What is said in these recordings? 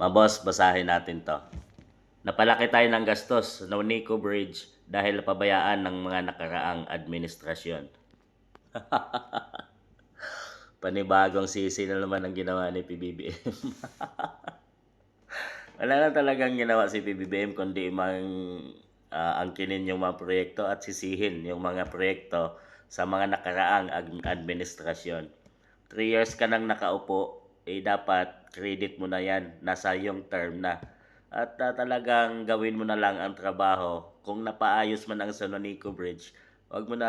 Mga boss, basahin natin to. Napalaki tayo ng gastos sa Nico Bridge dahil napabayaan ng mga nakaraang administrasyon. Panibagong sisi na naman ang ginawa ni PBBM. Wala na talagang ginawa si PBBM kundi angkinin yung mga proyekto at sisihin yung mga proyekto sa mga nakaraang administrasyon. 3 years ka nang nakaupo, dapat credit mo na yan. Nasa yung term na. At talagang gawin mo na lang ang trabaho. Kung napaayos man ang Sononico Bridge, wag mo na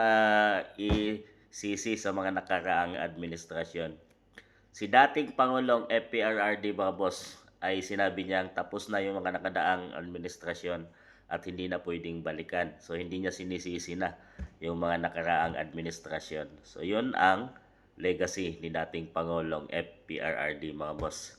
isisi sa mga nakaraang administrasyon. Si dating Pangulong FPRRD mga boss ay sinabi niyang tapos na yung mga nakadaang administrasyon at hindi na pwedeng balikan. So hindi niya sinisisi na yung mga nakaraang administrasyon. So yun ang legacy ni dating Pangulong FPRRD mga boss.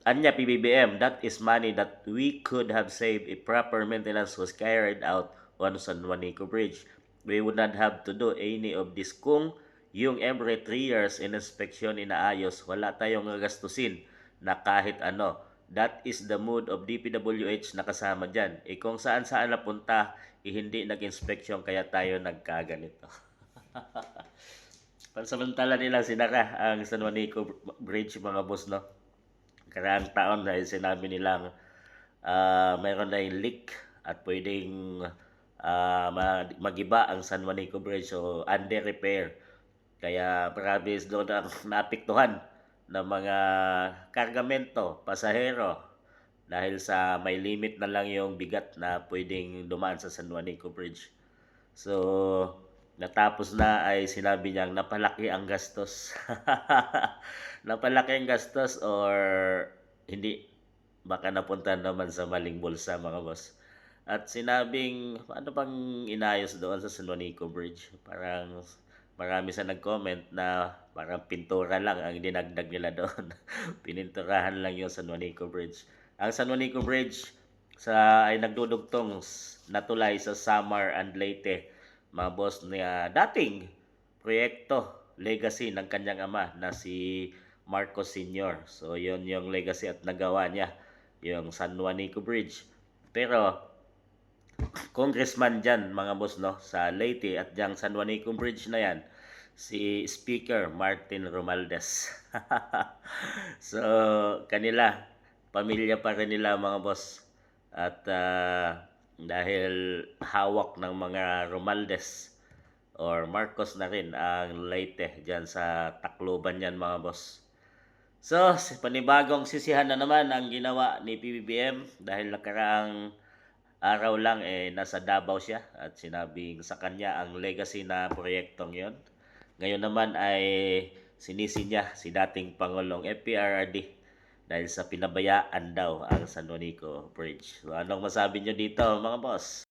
Anya PBBM, that is money that we could have saved if proper maintenance was carried out on San Juanico Bridge. We would not have to do any of this kung yung every 3 years in inspection inaayos, wala tayong gagastusin na kahit ano. That is the mood of DPWH na kasama dyan. Kung saan saan napunta, hindi nag-inspection kaya tayo nagkaganito. Pansamantala nilang sinara ang San Juanico Bridge mga boss, no? Karaang taon dahil sinabi nilang mayroon na yung leak at pwedeng magiba ang San Juanico Bridge, so under repair. Kaya marami doon ang naapektuhan ng mga kargamento, pasahero dahil sa may limit na lang yung bigat na pwedeng dumaan sa San Juanico Bridge. So natapos na ay sinabi niyang napalaki ang gastos. Napalaki ang gastos or hindi, baka napunta naman sa maling bulsa mga boss. At sinabing ano bang inayos doon sa San Juanico Bridge? Parang marami sa nag-comment na parang pintura lang ang dinagdag nila doon. Pininturahan lang yung San Juanico Bridge. Ang San Juanico Bridge ay nagdudugtong na tulay sa Samar and Leyte, mga boss, na dating proyekto, legacy ng kanyang ama na si Marcos Sr. So yun yung legacy at nagawa niya, yung San Juanico Bridge. Pero congressman dyan mga boss, no, sa Leyte at dyan San Juanico Bridge na yan, si Speaker Martin Romualdez. So kanila, pamilya pa rin nila mga boss. At dahil hawak ng mga Romualdez or Marcos na rin ang Leyte dyan sa Tacloban yan mga boss. So panibagong sisihan na naman ang ginawa ni PBBM dahil nakaraang araw lang nasa Davao siya at sinabing sa kanya ang legacy na proyektong yon. Ngayon naman ay sinisi niya si dating Pangulong FPRRD dahil sa pinabayaan daw ang San Juanico Bridge. So anong masabi niyo dito mga boss?